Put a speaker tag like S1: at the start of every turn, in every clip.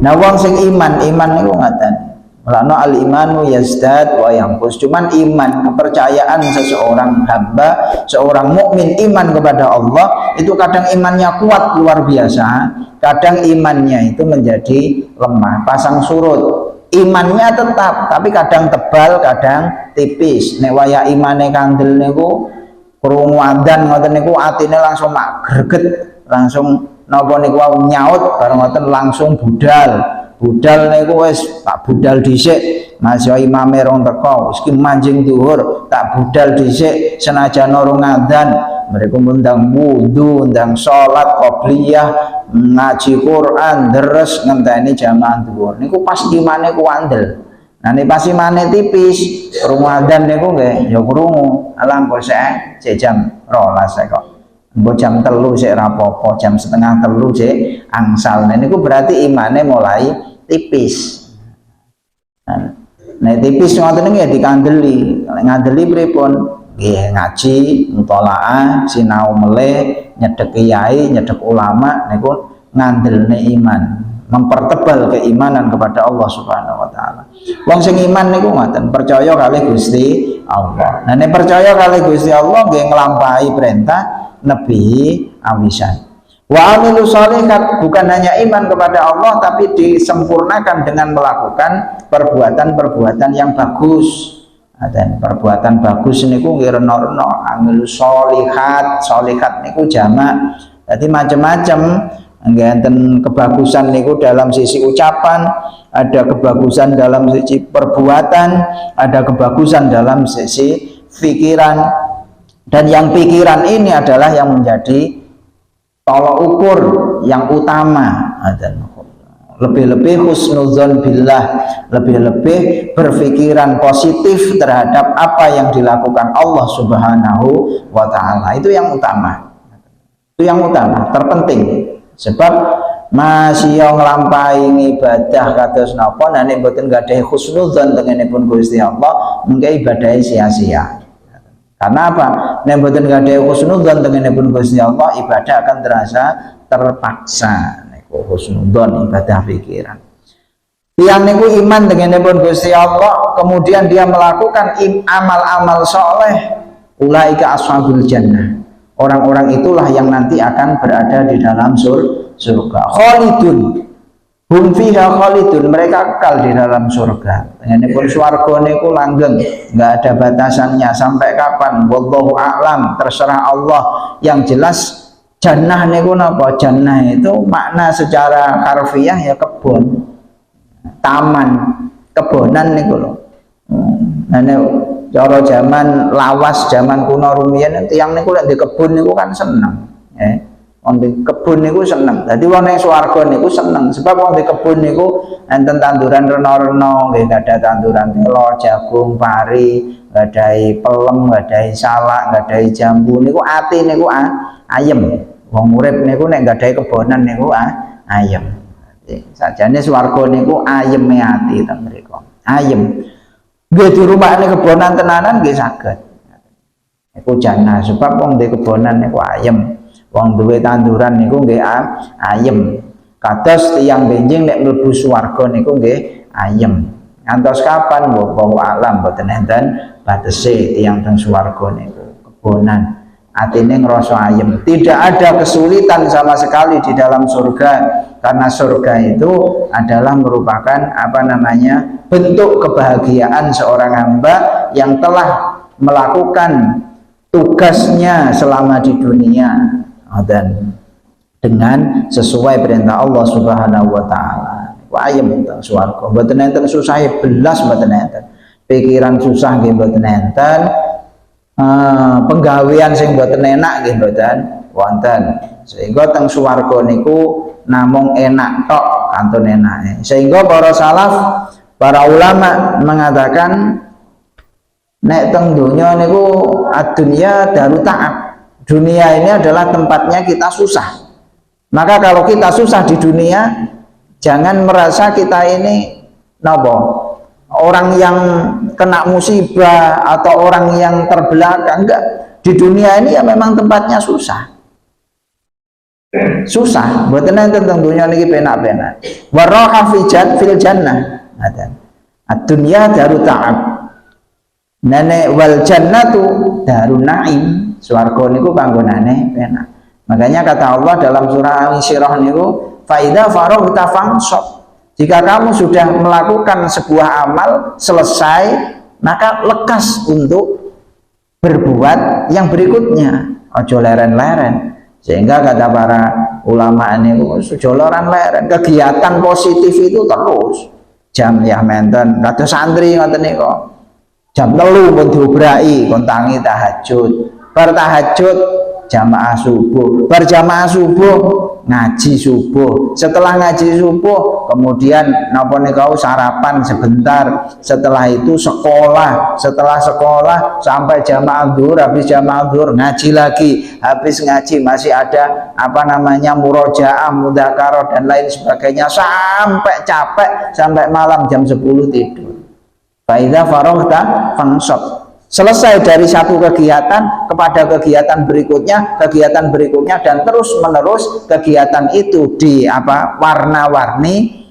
S1: Nah wong sing iman niku ngaten. Mulane al imanu yazdad wa yanqus. Cuman iman, kepercayaan seseorang hamba, seorang mukmin iman kepada Allah itu kadang imannya kuat luar biasa, kadang imannya itu menjadi lemah, pasang surut. Imannya tetap, tapi kadang tebal, kadang tipis. Nek waya imane kandel niku krungu adzan ngoten niku atine langsung mak greget, langsung napa niku nyaut bareng ngoten langsung budal. Budal niku wis tak budal dhisik, masih imame rong teko, wis ki manjing dhuwur, tak budal dhisik senajan urung adzan. Mereka undang wudu, undang sholat qobliyah, ngaji Quran, deres ngenteni jamaah dhuwur. Niku pas imane ku andel. Nah nek pas imane tipis, krungu adzan niku nggih ya krungu. Alah kok sik jam 12 kok. Mbok jam 3 sik ora apa-apa, jam setengah 3 sik angsal. Nah niku berarti imane mulai tipis. Nah tipis ngoten niku ya dikandeli. Ngandeli pripun? Nggih ngaji, mutolaah, sinau meleh, nyedek kiai, nyedek ulama niku ngandelne iman, mempertebal keimanan kepada Allah Subhanahu wa taala. Wong sing iman niku ngoten, percaya kalih Gusti Allah. Nah nek percaya kalih Gusti Allah nggih nglampahi perintah nebi awisan. Wa amilu sholihat, bukan hanya iman kepada Allah tapi disempurnakan dengan melakukan perbuatan-perbuatan yang bagus. Dan perbuatan bagus niku nggih rena-rena, amilu sholihat, sholihat niku jamak. Jadi macam-macam, nggih enten kebagusan niku dalam sisi ucapan, ada kebagusan dalam sisi perbuatan, ada kebagusan dalam sisi pikiran. Dan yang pikiran ini adalah yang menjadi tolok ukur yang utama. Lebih-lebih husnuzon billah, lebih-lebih berpikiran positif terhadap apa yang dilakukan Allah Subhanahu wa ta'ala. Itu yang utama. Itu yang utama, terpenting. Sebab masih yang nglampahi ibadah kados napa nek mboten gadhahi husnuzon tengenipun Gusti Allah, mengke ibadahnya sia-sia. Karena apa? Nek mboten gadhahi husnudzon tengenipun Gusti Allah, ibadah akan terasa terpaksa. Niku husnudzon ibadah pikiran. Tiyang niku iman tengenipun Gusti Allah, kemudian dia melakukan amal-amal soleh, ulaika ashabul jannah. Orang-orang itulah yang nanti akan berada di dalam surga. Khalidun hum fiha khalidun, mereka kekal di dalam surga. Tengenipun swarga niku langgeng, enggak ada batasannya sampai kapan. Wallahu a'lam, terserah Allah. Yang jelas jannah niku napa? Jannah itu makna secara harfiah ya kebun, taman, kebonan niku lho. Nah cara zaman lawas, zaman kuno rumiyin tiyang niku lek di kebun niku kan seneng. Wong di kebun niku seneng. Dadi wong ning swarga niku seneng sebab wong di kebun niku enten tanduran rena-rena, nggih ada tanduran telo, jagung, pari, gadahi pelem, gadahi salak, gadahi jambu niku ati niku ayem. Wong urip niku nek gadahi kebonan niku ayem. Sajane swarga niku ayeme ati ten mriku. Ayem. Nggih dirupakne kebonan tenanan nggih saged. Iku jannah sebab wong di kebonan niku ayem. Wong duwe tanduran niku nggih ayem. Kados tiyang benjing nek mlebu swarga niku nggih ayem. Ngantos kapan wallahu alam boten enten batese tiyang teng swarga niku kebonan. Atine ngrasa ayem. Tidak ada kesulitan sama sekali di dalam surga karena surga itu adalah merupakan apa namanya? Bentuk kebahagiaan seorang hamba yang telah melakukan tugasnya selama di dunia dan dengan sesuai perintah Allah Subhanahu wa taala. Wa ayem teng swarga. Mboten enten susah belas mboten enten. Pikiran susah nggih mboten enten. Penggawean sing mboten enak nggih mboten wonten. Sehingga teng swarga niku namung enak tok kantun enake. Sehingga para salaf, para ulama mengatakan nek teng dunya niku ad-dunya daru ta'ab. Dunia ini adalah tempatnya kita susah. Maka kalau kita susah di dunia, jangan merasa kita ini nopo orang yang kena musibah atau orang yang terbelakang. Enggak, di dunia ini ya memang tempatnya susah. susah, mboten enten teng donya niki penak-penak. Wa raha fil jannah. Ad-dunya daru ta'ab. Nane wal jannatu darun naim. Swarga niku panggonane penak. Makanya kata Allah dalam surah Al-Insyirah niku, fa idza faraghta fansab. Jika kamu sudah melakukan sebuah amal selesai, maka lekas untuk berbuat yang berikutnya. Ojo leren-leren. Sehingga kata para ulama ini, sejoloran leren, kegiatan positif itu terus. Jam ya menten, kata santri ngoten niku. Jam 3 pun diobrai kon tangi tahajud. Bar tahajud jamaah subuh. Bar jamaah subuh ngaji subuh. Setelah ngaji subuh kemudian napa niku sarapan sebentar. Setelah itu sekolah. Setelah sekolah sampai jamaah zuhur, habis jamaah zuhur ngaji lagi. Habis ngaji masih ada apa namanya murojaah, mudzakarah dan lain sebagainya sampai capek, sampai malam jam 10 tidur. Faidza faraghta fansab. Selesai dari satu kegiatan kepada kegiatan berikutnya dan terus menerus kegiatan itu di apa warna-warni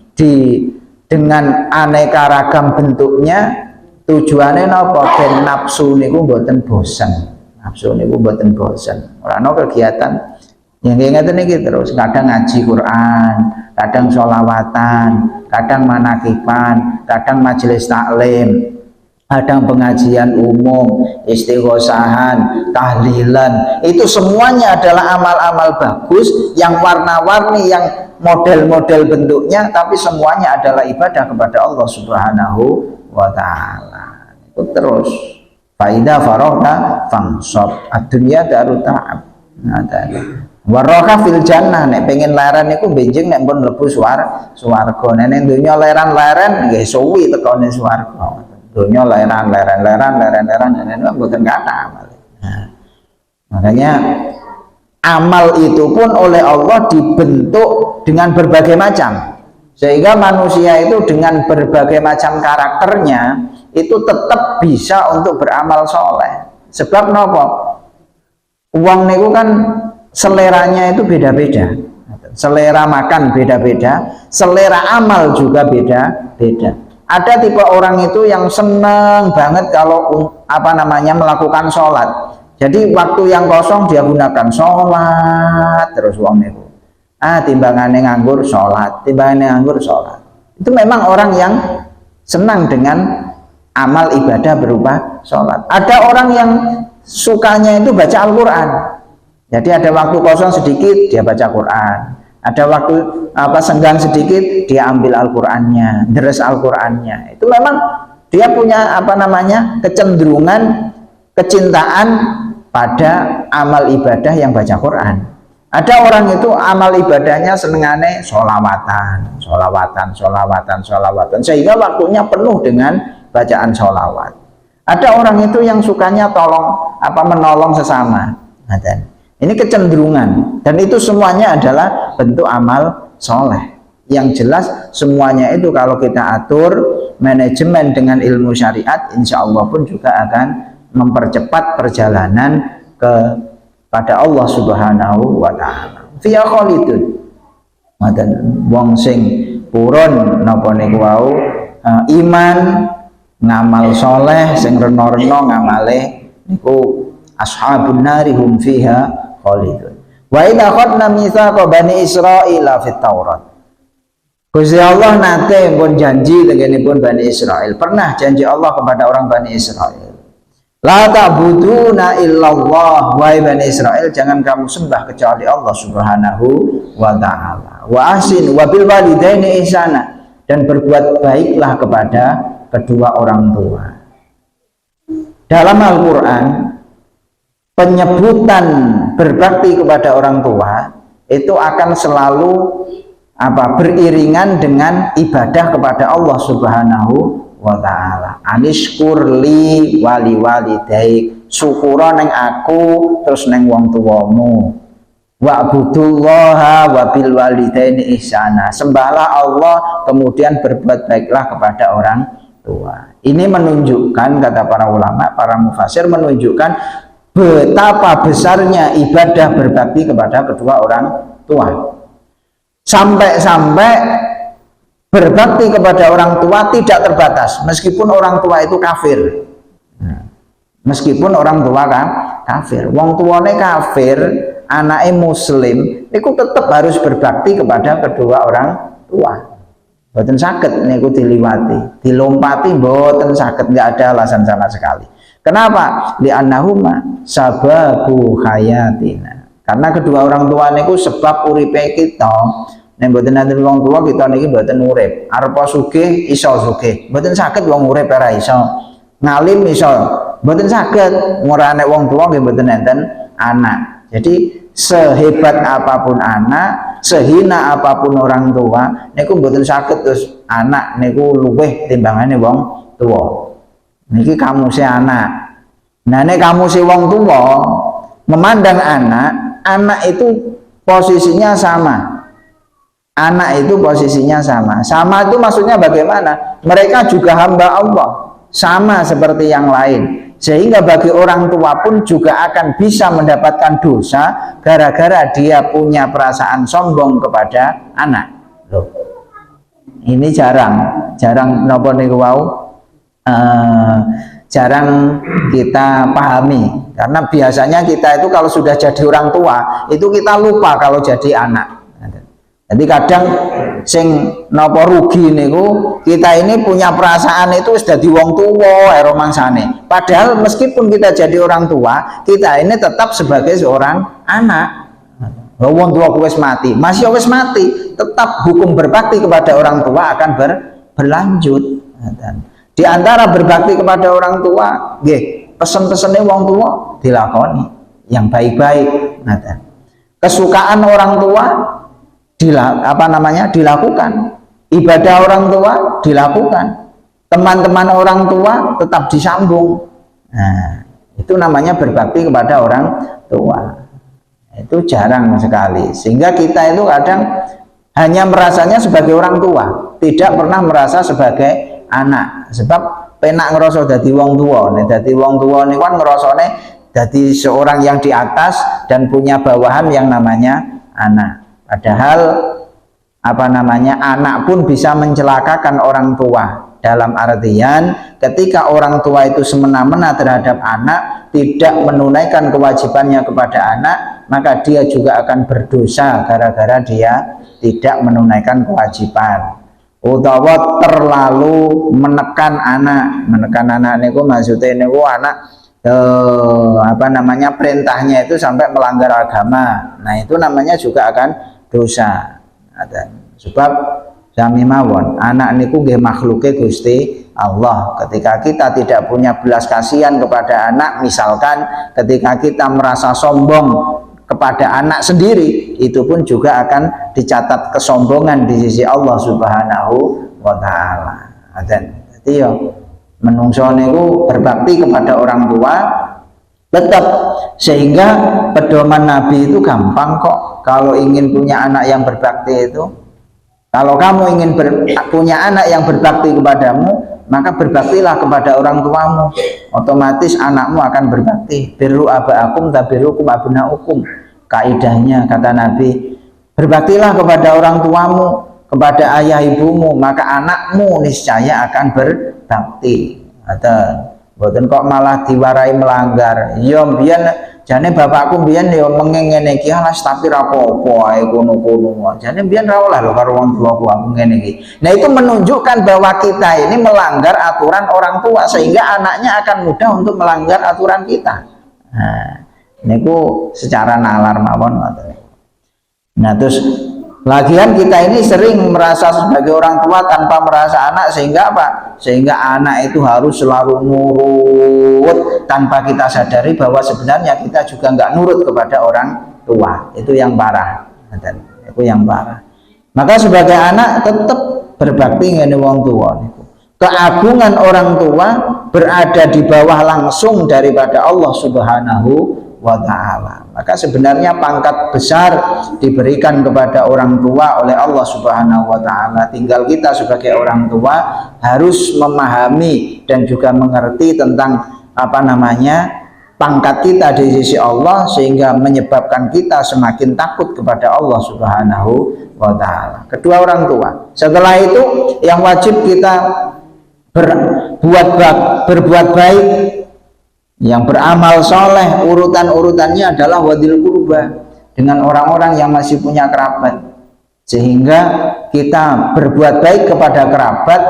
S1: dengan aneka ragam bentuknya. Tujuannya napa? Ben nafsu niku mboten bosan. Nafsu niku mboten bosan. Ora ana kegiatan yang ngeten iki terus, kadang ngaji Quran, kadang sholawatan, kadang manakiban, kadang majelis taklim, kadang pengajian umum, istighosahan, tahlilan. Itu semuanya adalah amal-amal bagus yang warna-warni, yang model-model bentuknya, tapi semuanya adalah ibadah kepada Allah Subhanahu wa ta'ala. Itu terus faida faraghta fansab. Ad-dunya daru ta'ab. Waroka fil jannah, nek pengen leren niku benjing nek pun mlebu swarga. Nek dunya leren-leren nggih suwi tekone swarga. Dunya leren mboten kathah amal. Makanya amal itu pun oleh Allah dibentuk dengan berbagai macam, sehingga manusia itu dengan berbagai macam karakternya itu tetap bisa untuk beramal soleh. Sebab nopo? Uang niku kan seleranya itu beda-beda, selera makan beda-beda, selera amal juga beda-beda. Ada tipe orang itu yang senang banget kalau apa namanya melakukan sholat. Jadi waktu yang kosong dia gunakan sholat terus uang itu. Timbangannya nganggur sholat, timbangannya nganggur sholat. Itu memang orang yang senang dengan amal ibadah berupa sholat. Ada orang yang sukanya itu baca Al-Quran. Jadi ada waktu kosong sedikit dia baca Quran, ada waktu senggang sedikit dia ambil Al-Qurannya, deres Al-Qurannya. Itu memang dia punya apa namanya kecenderungan, kecintaan pada amal ibadah yang baca Quran. Ada orang itu amal ibadahnya senengane sholawatan, sehingga waktunya penuh dengan bacaan sholawat. Ada orang itu yang sukanya menolong sesama. Ini kecenderungan, dan itu semuanya adalah bentuk amal soleh. Yang jelas semuanya itu kalau kita atur manajemen dengan ilmu syariat, insya Allah pun juga akan mempercepat perjalanan kepada Allah Subhanahu wa ta'ala. Fiya khalidun. Wong sing purun napa niku wau iman ngamal soleh sing reno-reno ngamale niku ashabun nari hum fiha khalidun. Wa idza khadna mitsaqa bani Israila fit Taurat. Gusti Allah nate pun janji tengenipun Bani Israil. Pernah janji Allah kepada orang Bani Israil. La ta'buduna illallah, wahai Bani Israil, jangan kamu sembah kecuali Allah Subhanahu wa ta'ala. Wa ahsin wa bil walidaini ihsana, dan berbuat baiklah kepada kedua orang tua. Dalam Al-Qur'an penyebutan berbakti kepada orang tua itu akan selalu beriringan dengan ibadah kepada Allah Subhanahu wa ta'ala. Anishkur li wali walidaik, syukura neng aku terus neng wong tuamu. Wa'budullaha wa bil walidaini ihsana, sembahlah Allah kemudian berbuat baiklah kepada orang tua. Ini menunjukkan, kata para ulama, para mufasir, menunjukkan betapa besarnya ibadah berbakti kepada kedua orang tua. Sampai-sampai berbakti kepada orang tua tidak terbatas, meskipun orang tua itu kafir. Meskipun orang tua kan kafir, wong tuane kafir, anaknya muslim, itu tetap harus berbakti kepada kedua orang tua. Boten saged niku diliwati, dilompati boten saged, nggak ada alasan sama sekali. Kenapa? Li'annahuma sababu hayatina. Karena kedua orang tua niku sebab uripe kita. Nek mboten nanti wong tua kita niki mboten urip. Arepa sugih iso sugih. Mboten saged wong urip ora iso. Ngalim iso. Mboten saged ora nek wong tua nggih mboten enten anak. Jadi sehebat apapun anak, sehina apapun orang tua, niku mboten saged terus anak niku luweh timbangane wong tua. Niki kamu si anak. Nah nek kamu si wong tua memandang anak itu posisinya sama. Anak itu posisinya sama. Sama itu maksudnya bagaimana? Mereka juga hamba Allah, sama seperti yang lain. Sehingga bagi orang tua pun juga akan bisa mendapatkan dosa gara-gara dia punya perasaan sombong kepada anak. Loh. Ini jarang napa niku wau jarang kita pahami, karena biasanya kita itu kalau sudah jadi orang tua itu kita lupa kalau jadi anak. Jadi kadang sing napa rugi niku kita ini punya perasaan itu sudah di wong tua romangsane. Padahal meskipun kita jadi orang tua, kita ini tetap sebagai seorang anak. Wong tua wis mati, masih wis mati, tetap hukum berbakti kepada orang tua akan berlanjut. Di antara berbakti kepada orang tua, nggih, pesen-pesene wong tua dilakoni yang baik-baik. Kesukaan orang tua dilakukan, ibadah orang tua dilakukan, teman-teman orang tua tetap disambung. Nah, itu namanya berbakti kepada orang tua. Itu jarang sekali, sehingga kita itu kadang hanya merasanya sebagai orang tua, tidak pernah merasa sebagai anak. Sebab penak ngerasa dadi wong tua, dadi wong tua ini kan ngerasane dadi seorang yang di atas dan punya bawahan yang namanya anak. Padahal anak pun bisa mencelakakan orang tua, dalam artian ketika orang tua itu semena-mena terhadap anak, tidak menunaikan kewajibannya kepada anak, maka dia juga akan berdosa gara-gara dia tidak menunaikan kewajiban. Utawa terlalu menekan anak niku maksudnya niku anak perintahnya itu sampai melanggar agama. Nah itu namanya juga akan dosa. Sebab sami mawon anak niku nggih makhluke Gusti Allah. Ketika kita tidak punya belas kasihan kepada anak, misalkan ketika kita merasa sombong kepada anak sendiri, itu pun juga akan dicatat kesombongan di sisi Allah Subhanahu wa taala. Jadi ya menungso niku berbakti kepada orang tua tetap, sehingga pedoman Nabi itu gampang kok. Kalau ingin punya anak yang berbakti itu, kalau kamu ingin punya anak yang berbakti kepadamu, maka berbaktilah kepada orang tuamu, otomatis anakmu akan berbakti. Birru abaakum tabirukum abnaukum. Kaidahnya kata Nabi, berbaktilah kepada orang tuamu, kepada ayah ibumu, maka anakmu niscaya akan berbakti. Mboten kok malah diwarai melanggar. Ya mbiyen jane bapakku mbiyen ya mengene iki alas tapi ra apa-apa ae kono-kono. Jane mbiyen ra oleh lho karo wong tuaku aku ngene iki. Nah itu menunjukkan bahwa kita ini melanggar aturan orang tua, sehingga anaknya akan mudah untuk melanggar aturan kita. Nah, niku secara nalar mawon ngoten. Nah terus lagian kita ini sering merasa sebagai orang tua tanpa merasa anak, sehingga apa? Sehingga anak itu harus selalu nurut tanpa kita sadari bahwa sebenarnya kita juga nggak nurut kepada orang tua. Itu yang parah. Itu yang parah. Maka sebagai anak tetap berbakti ngene wong tua. Keagungan orang tua berada di bawah langsung daripada Allah Subhanahu wa ta'ala. Maka sebenarnya pangkat besar diberikan kepada orang tua oleh Allah Subhanahu wa ta'ala. Tinggal kita sebagai orang tua harus memahami dan juga mengerti tentang pangkat kita di sisi Allah, sehingga menyebabkan kita semakin takut kepada Allah Subhanahu wa ta'ala. Kedua, orang tua. Setelah itu yang wajib kita berbuat baik, yang beramal soleh, urutannya adalah wadil kurba, dengan orang-orang yang masih punya kerabat, sehingga kita berbuat baik kepada kerabat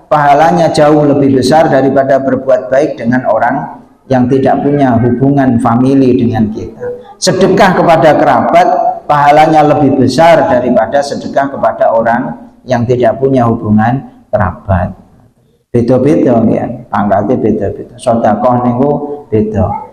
S1: pahalanya jauh lebih besar daripada berbuat baik dengan orang yang tidak punya hubungan famili dengan kita. Sedekah kepada kerabat pahalanya lebih besar daripada sedekah kepada orang yang tidak punya hubungan kerabat. Beda-beda ya, pangkatnya beda-beda, sedekah niku beda.